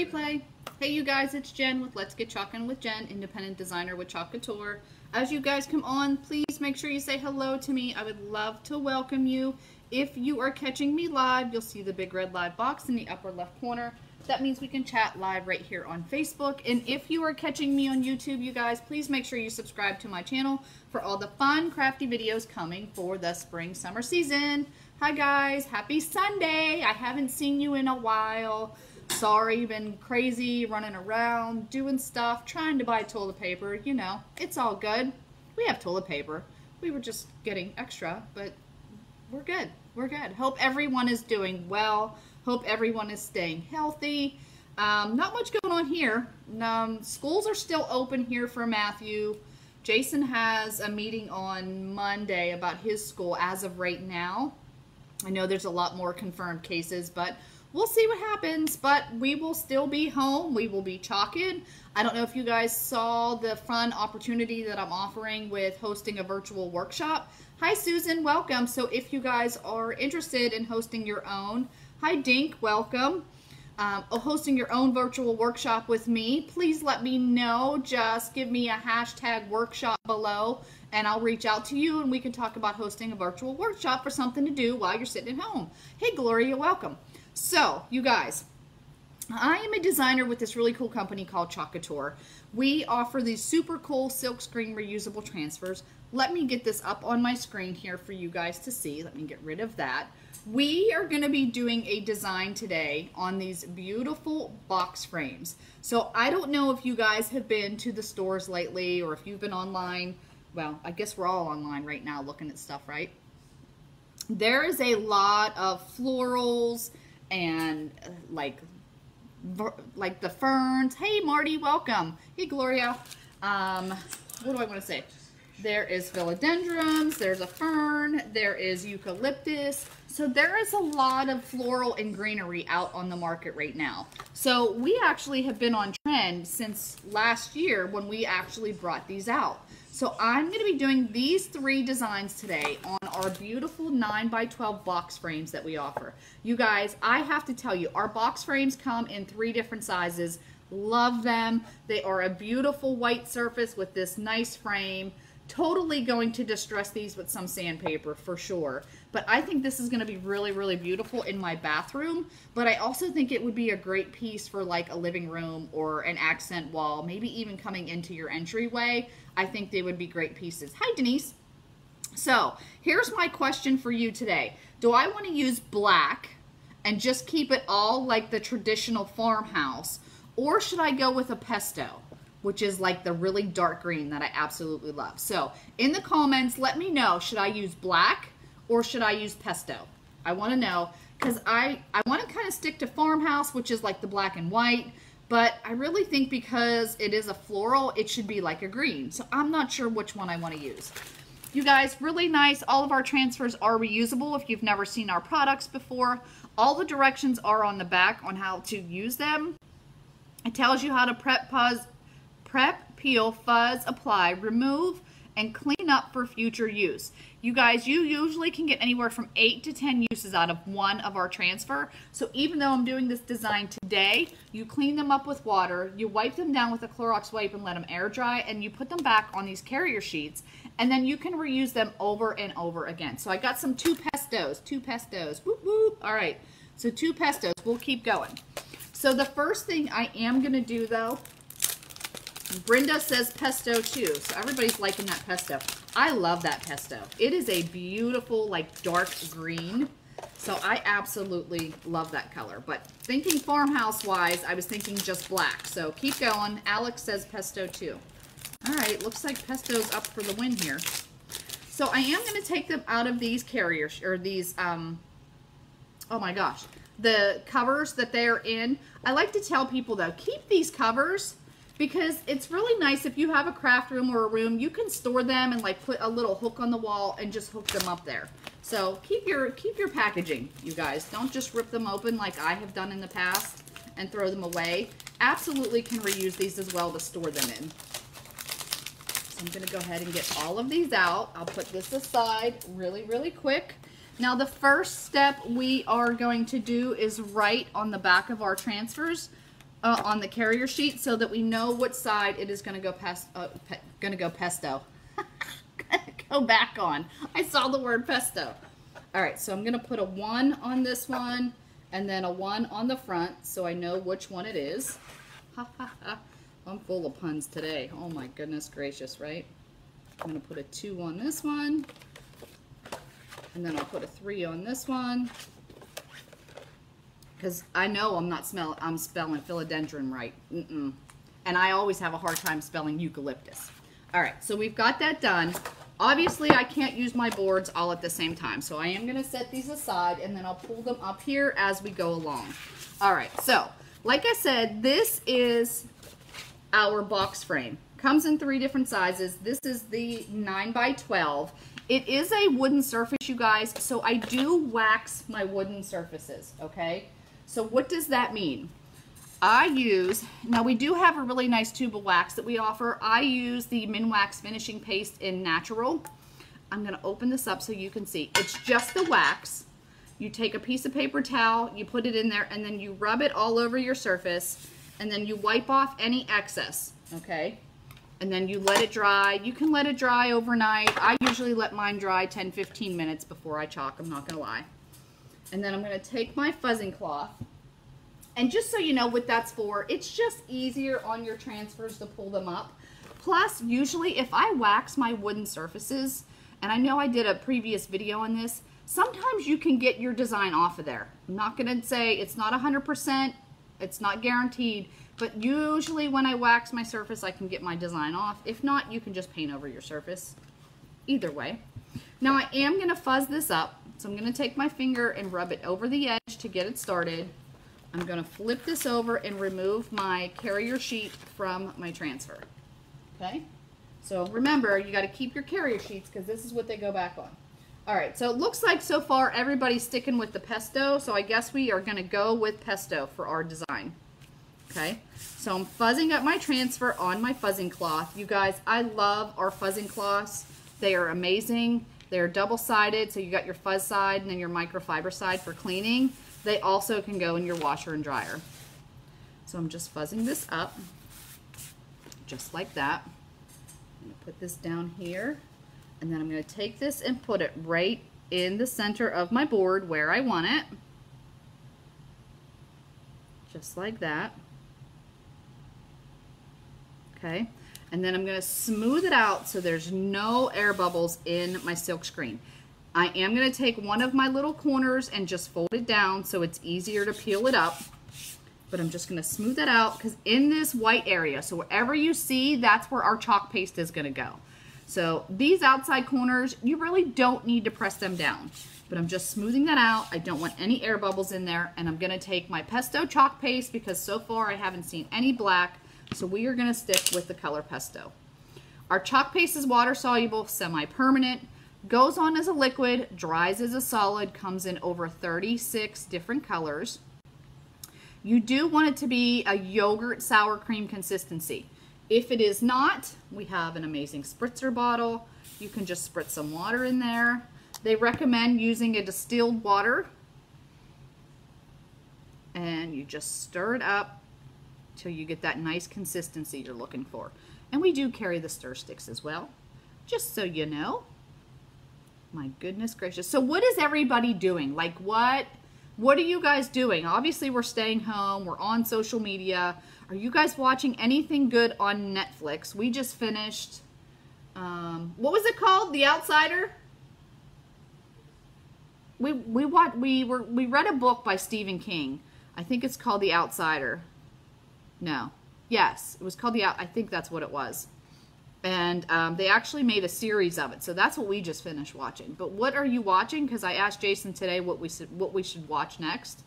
replay. Hey you guys, it's Jen with Let's Get Chalkin' with Jen, independent designer with Chalk Couture. As you guys come on, please make sure you say hello to me. I would love to welcome you. If you are catching me live, you'll see the big red live box in the upper left corner. That means we can chat live right here on Facebook. And if you are catching me on YouTube, you guys, please make sure you subscribe to my channel for all the fun, crafty videos coming for the spring, summer season. Hi guys, happy Sunday. I haven't seen you in a while. Sorry, been crazy, running around, doing stuff, trying to buy toilet paper. You know, it's all good. We have toilet paper. We were just getting extra, but we're good. We're good. Hope everyone is doing well. Hope everyone is staying healthy. Not much going on here. Schools are still open here for Matthew. Jason has a meeting on Monday about his school as of right now. I know there's a lot more confirmed cases, but we'll see what happens. But we will still be home. We will be chalking. I don't know if you guys saw the fun opportunity that I'm offering with hosting a virtual workshop. Hi, Susan. Welcome. So if you guys are interested in hosting your own, hi, Dink. Welcome. Hosting your own virtual workshop with me, please let me know. Just give me a hashtag workshop below and I'll reach out to you and we can talk about hosting a virtual workshop for something to do while you're sitting at home. Hey, Gloria, welcome. So, you guys, I am a designer with this really cool company called Chalk Couture. We offer these super cool silk screen reusable transfers. Let me get this up on my screen here for you guys to see. Let me get rid of that. We are going to be doing a design today on these beautiful box frames. So I don't know if you guys have been to the stores lately or if you've been online. Well, I guess we're all online right now looking at stuff, right? There is a lot of florals and like the ferns. Hey, Marty, welcome. Hey, Gloria. What do I want to say? There is philodendrons, there's a fern, there is eucalyptus. So there is a lot of floral and greenery out on the market right now. So we actually have been on trend since last year when we actually brought these out. So I'm going to be doing these 3 designs today on our beautiful 9x12 box frames that we offer. You guys, I have to tell you, our box frames come in 3 different sizes. Love them. They are a beautiful white surface with this nice frame. Totally going to distress these with some sandpaper for sure. But I think this is going to be really, really beautiful in my bathroom. But I also think it would be a great piece for like a living room or an accent wall, maybe even coming into your entryway. I think they would be great pieces. Hi, Denise. So here's my question for you today. Do I want to use black and just keep it all like the traditional farmhouse? Or should I go with a pesto, which is like the really dark green that I absolutely love? So in the comments, let me know, should I use black or should I use pesto? I want to know because I want to kind of stick to farmhouse, which is like the black and white, but I really think because it is a floral, it should be like a green. So I'm not sure which one I want to use. You guys, really nice. All of our transfers are reusable if you've never seen our products before. All the directions are on the back on how to use them. It tells you how to prep, peel, fuzz, apply, remove, and clean up for future use. You guys, you usually can get anywhere from 8 to 10 uses out of one of our transfer. So even though I'm doing this design today, you clean them up with water, you wipe them down with a Clorox wipe and let them air dry, and you put them back on these carrier sheets, and then you can reuse them over and over again. So I got some 2 pestos, whoop, whoop. All right, so 2 pestos, we'll keep going. So the first thing I am gonna do though, Brenda says pesto too, so everybody's liking that pesto. I love that pesto. It is a beautiful, like dark green, so I absolutely love that color. But thinking farmhouse wise, I was thinking just black. So keep going. Alex says pesto too. All right, looks like pesto's up for the win here. So I am going to take them out of these carriers, or these, oh my gosh, the covers that they're in. I like to tell people though, keep these covers, because it's really nice if you have a craft room or a room, you can store them and like put a little hook on the wall and just hook them up there. So keep your packaging, you guys. Don't just rip them open like I have done in the past and throw them away. Absolutely can reuse these as well to store them in. So I'm gonna go ahead and get all of these out. I'll put this aside really, really quick. Now the first step we are going to do is write on the back of our transfers on the carrier sheet so that we know what side it is going to go pesto. Go back on. I saw the word pesto. All right, so I'm going to put a 1 on this one and then a 1 on the front so I know which one it is. Ha ha ha. I'm full of puns today. Oh my goodness gracious, right? I'm going to put a 2 on this one. And then I'll put a 3 on this one. Because I know I'm spelling philodendron right. And I always have a hard time spelling eucalyptus. All right, so we've got that done. Obviously, I can't use my boards all at the same time. So I am going to set these aside and then I'll pull them up here as we go along. All right, so like I said, this is our box frame. Comes in 3 different sizes. This is the 9x12. It is a wooden surface, you guys, so I do wax my wooden surfaces, okay? So what does that mean? Now we do have a really nice tube of wax that we offer. I use the Minwax finishing paste in natural. I'm gonna open this up so you can see. It's just the wax. You take a piece of paper towel, you put it in there, and then you rub it all over your surface, and then you wipe off any excess, okay? And then you let it dry. You can let it dry overnight. I usually let mine dry 10-15 minutes before I chalk, I'm not gonna lie. And then I'm gonna take my fuzzing cloth, and just so you know what that's for, it's just easier on your transfers to pull them up. Plus, usually if I wax my wooden surfaces, and I know I did a previous video on this, sometimes you can get your design off of there. I'm not gonna say it's not 100%, it's not guaranteed, but usually when I wax my surface, I can get my design off. If not, you can just paint over your surface. Either way. Now I am gonna fuzz this up, so I'm gonna take my finger and rub it over the edge to get it started. I'm gonna flip this over and remove my carrier sheet from my transfer, okay? So remember, you gotta keep your carrier sheets because this is what they go back on. All right, so it looks like so far everybody's sticking with the pesto, so I guess we are gonna go with pesto for our design, okay? So I'm fuzzing up my transfer on my fuzzing cloth. You guys, I love our fuzzing cloths. They are amazing. They're double-sided, so you got your fuzz side and then your microfiber side for cleaning. They also can go in your washer and dryer. So I'm just fuzzing this up, just like that. I'm gonna put this down here, and then I'm gonna take this and put it right in the center of my board where I want it. Just like that. Okay, and then I'm gonna smooth it out so there's no air bubbles in my silk screen. I am going to take one of my little corners and just fold it down so it's easier to peel it up. But I'm just going to smooth it out because in this white area, so wherever you see, that's where our chalk paste is going to go. So these outside corners, you really don't need to press them down. But I'm just smoothing that out. I don't want any air bubbles in there. And I'm going to take my pesto chalk paste because so far I haven't seen any black. So we are going to stick with the color pesto. Our chalk paste is water soluble, semi-permanent. Goes on as a liquid, dries as a solid, comes in over 36 different colors. You do want it to be a yogurt sour cream consistency. If it is not, we have an amazing spritzer bottle. You can just spritz some water in there. They recommend using a distilled water. And you just stir it up till you get that nice consistency you're looking for. And we do carry the stir sticks as well, just so you know. My goodness gracious. So what is everybody doing? Like what are you guys doing? Obviously we're staying home. We're on social media. Are you guys watching anything good on Netflix? We just finished, what was it called? The Outsider? We read a book by Stephen King. I think it's called The Outsider. No. Yes, it was called I think that's what it was. And they actually made a series of it. So that's what we just finished watching. But what are you watching? Because I asked Jason today what we should watch next.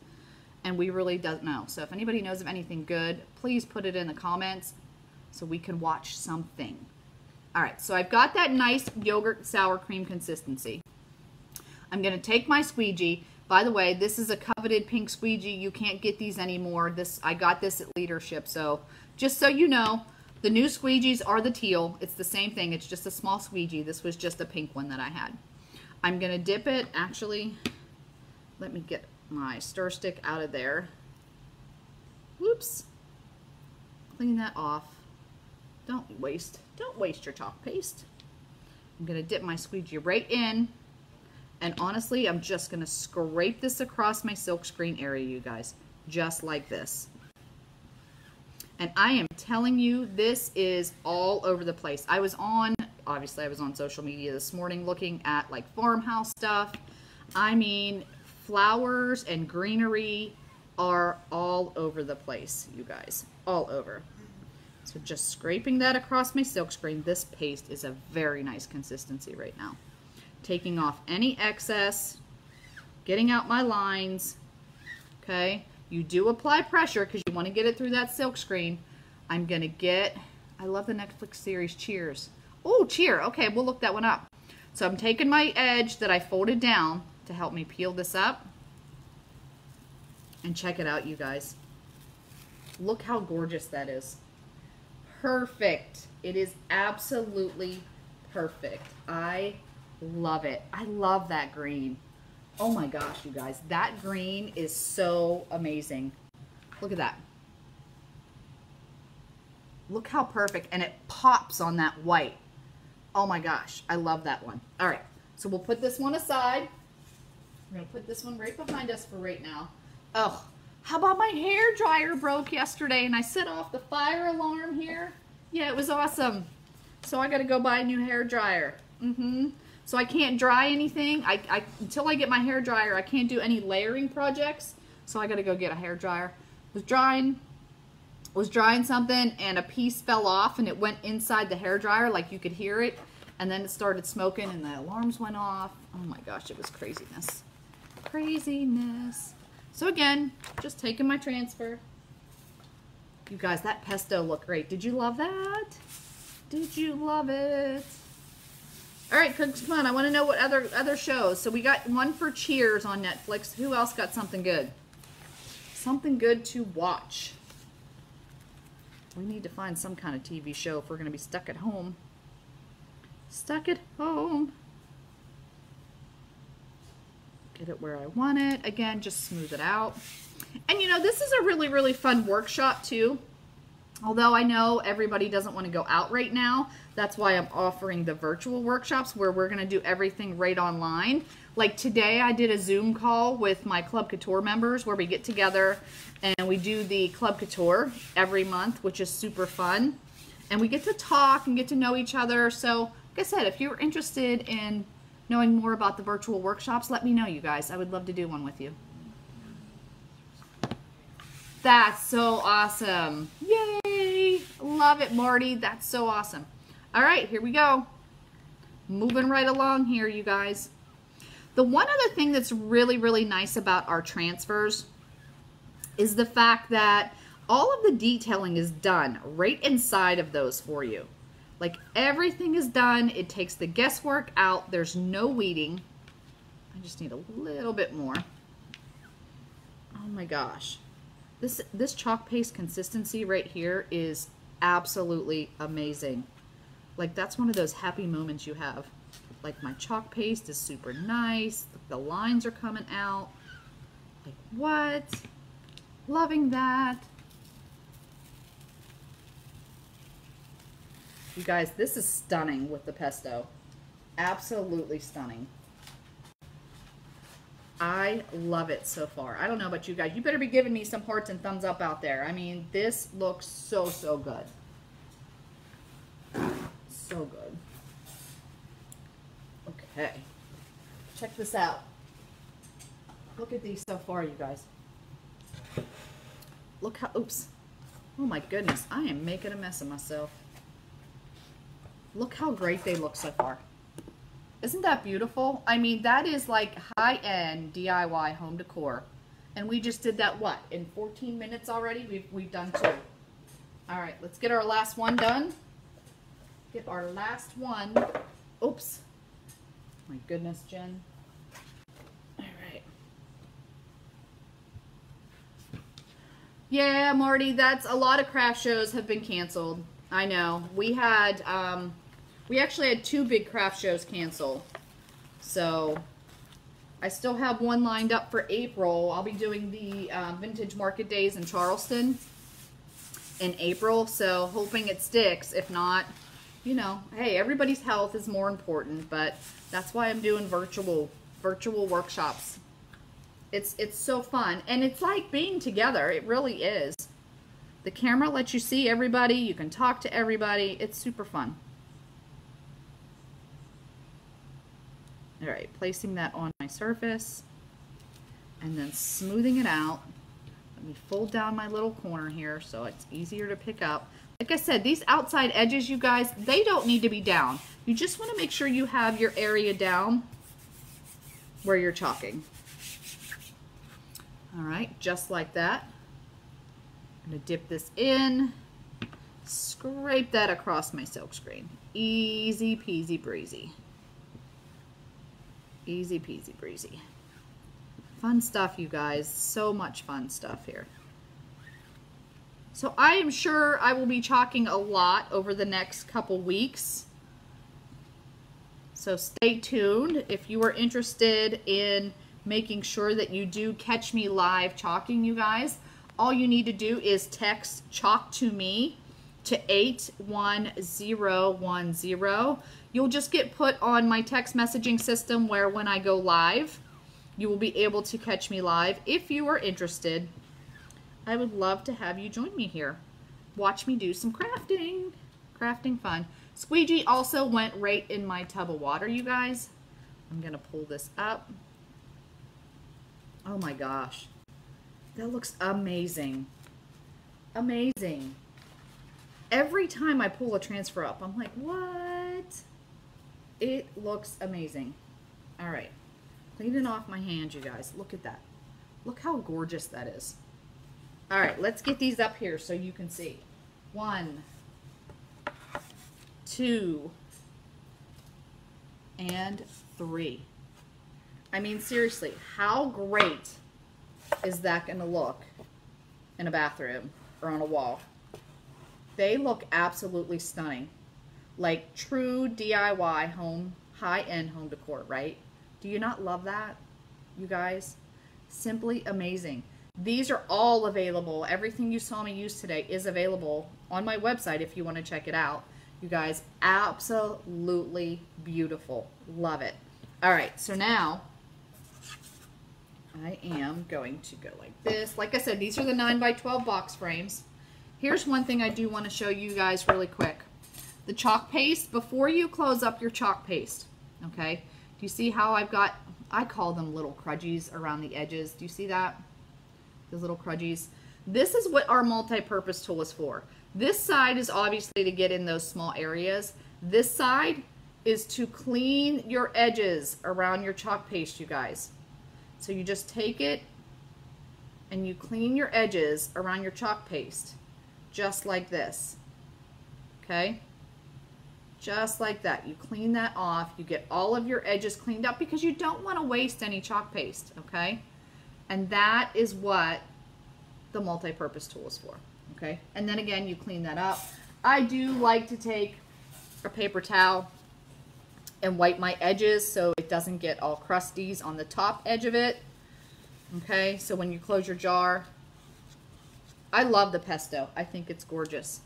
And we really don't know. So if anybody knows of anything good, please put it in the comments so we can watch something. All right, so I've got that nice yogurt sour cream consistency. I'm going to take my squeegee. By the way, this is a coveted pink squeegee. You can't get these anymore. I got this at Leadership. So just so you know, the new squeegees are the teal. It's the same thing. It's just a small squeegee. This was just a pink one that I had. I'm going to dip it. Actually, let me get my stir stick out of there. Whoops. clean that off. Don't waste your chalk paste. I'm gonna dip my squeegee right in, and honestly, I'm just gonna scrape this across my silk screen area, you guys, just like this. And I am telling you, this is all over the place. Obviously I was on social media this morning looking at like farmhouse stuff. I mean, flowers and greenery are all over the place, you guys, all over. So just scraping that across my silk screen. This paste is a very nice consistency right now. Taking off any excess, getting out my lines, okay? You do apply pressure because you want to get it through that silk screen. I love the Netflix series Cheers. Oh, Cheer. Okay, we'll look that one up. So I'm taking my edge that I folded down to help me peel this up. And check it out, you guys. Look how gorgeous that is. Perfect. It is absolutely perfect. I love it. I love that green. Oh my gosh, you guys. That green is so amazing. Look at that. Look how perfect. And it pops on that white. Oh my gosh. I love that one. All right. So we'll put this one aside. We're going to put this one right behind us for right now. Oh, how about my hair dryer broke yesterday and I set off the fire alarm here? Yeah, it was awesome. So I got to go buy a new hair dryer. So I can't dry anything. Until I get my hair dryer, I can't do any layering projects. So I got to go get a hair dryer. Was drying something and a piece fell off and it went inside the hair dryer, like you could hear it, and then it started smoking and the alarms went off. Oh my gosh, it was craziness. So again, just taking my transfer. You guys, that pesto looked great. Did you love that? Did you love it? All right, cooks, come on. I want to know what other shows. So we got one for Cheers on Netflix. Who else got something good? Something good to watch. We need to find some kind of TV show if we're going to be stuck at home. Stuck at home. Get it where I want it. Again, just smooth it out. And you know, this is a really, really fun workshop too. Although I know everybody doesn't want to go out right now. That's why I'm offering the virtual workshops where we're going to do everything right online. Like today I did a Zoom call with my Club Couture members where we get together and we do the Club Couture every month, which is super fun. And we get to talk and get to know each other. So like I said, if you're interested in knowing more about the virtual workshops, let me know, you guys. I would love to do one with you. That's so awesome. Yay. Love it, Marty. That's so awesome. All right, here we go. Moving right along here, you guys. The one other thing that's really, really nice about our transfers is the fact that all of the detailing is done right inside of those for you. Like everything is done. It takes the guesswork out. There's no weeding. I just need a little bit more. Oh my gosh. This chalk paste consistency right here is absolutely amazing. Like that's one of those happy moments you have. Like my chalk paste is super nice. The lines are coming out. Like what? Loving that. You guys, this is stunning with the pesto. Absolutely stunning. I love it so far. I don't know about you guys. You better be giving me some hearts and thumbs up out there. I mean, this looks so, so good. So good. Okay. Check this out. Look at these so far, you guys. Look how, oops. Oh my goodness, I am making a mess of myself. Look how great they look so far. Isn't that beautiful? I mean, that is like high-end DIY home decor. And we just did that, what, in 14 minutes already? We've done 2. All right, let's get our last one done. Get our last one. Oops. My goodness, Jen. All right. Yeah, Marty, that's a lot of craft shows have been canceled. I know. We had... we actually had 2 big craft shows cancel. So I still have one lined up for April. I'll be doing the Vintage Market Days in Charleston. in April, so hoping it sticks. If not, you know, hey, everybody's health is more important, but that's why I'm doing virtual workshops. It's so fun, and it's like being together. It really is. The camera lets you see everybody. You can talk to everybody. It's super fun. All right, placing that on my surface and then smoothing it out. Let me fold down my little corner here so it's easier to pick up. Like I said, these outside edges, you guys, they don't need to be down. You just want to make sure you have your area down where you're chalking. All right, just like that. I'm going to dip this in, scrape that across my silk screen. Easy peasy breezy. Easy peasy breezy. Fun stuff, you guys. So much fun stuff here. So I am sure I will be chalking a lot over the next couple weeks. So stay tuned. If you are interested in making sure that you do catch me live chalking, you guys, all you need to do is text chalk to me to 81010. You'll just get put on my text messaging system where when I go live, you will be able to catch me live. If you are interested, I would love to have you join me here. Watch me do some crafting. Crafting fun. Squeegee also went right in my tub of water, you guys. I'm going to pull this up. Oh my gosh. That looks amazing. Amazing. Every time I pull a transfer up, I'm like, what? It looks amazing. All right. Cleaning off my hands, you guys. Look at that. Look how gorgeous that is. All right, let's get these up here so you can see. 1, 2, and 3. I mean, seriously, how great is that going to look in a bathroom or on a wall? They look absolutely stunning. Like true DIY home, high-end home decor, right? Do you not love that, you guys? Simply amazing. These are all available. Everything you saw me use today is available on my website if you want to check it out. You guys, absolutely beautiful. Love it. All right, so now I am going to go like this. Like I said, these are the 9x12 box frames. Here's one thing I do want to show you guys really quick. The chalk paste, before you close up your chalk paste, okay? Do you see how I've got, I call them little crudgies around the edges. Do you see that? Those little crudgies. This is what our multi-purpose tool is for. This side is obviously to get in those small areas. This side is to clean your edges around your chalk paste, you guys. So you just take it and you clean your edges around your chalk paste, just like this, okay? Just like that. You clean that off. You get all of your edges cleaned up because you don't want to waste any chalk paste, okay? And that is what the multi-purpose tool is for, okay? And then again, you clean that up. I do like to take a paper towel and wipe my edges so it doesn't get all crusties on the top edge of it, okay? So when you close your jar, I love the pesto. I think it's gorgeous.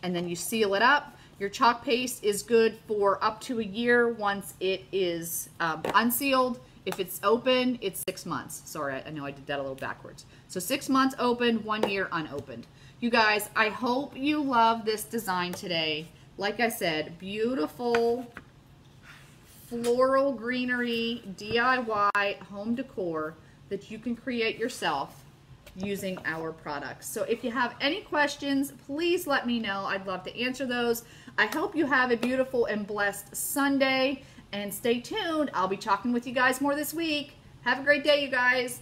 And then you seal it up. Your chalk paste is good for up to a year once it is unsealed. If it's open, it's 6 months. Sorry, I know I did that a little backwards. So 6 months open, 1 year unopened. You guys, I hope you love this design today. Like I said, beautiful floral greenery DIY home decor that you can create yourself using our products. So if you have any questions, please let me know. I'd love to answer those. I hope you have a beautiful and blessed Sunday. And stay tuned. I'll be talking with you guys more this week. Have a great day, you guys.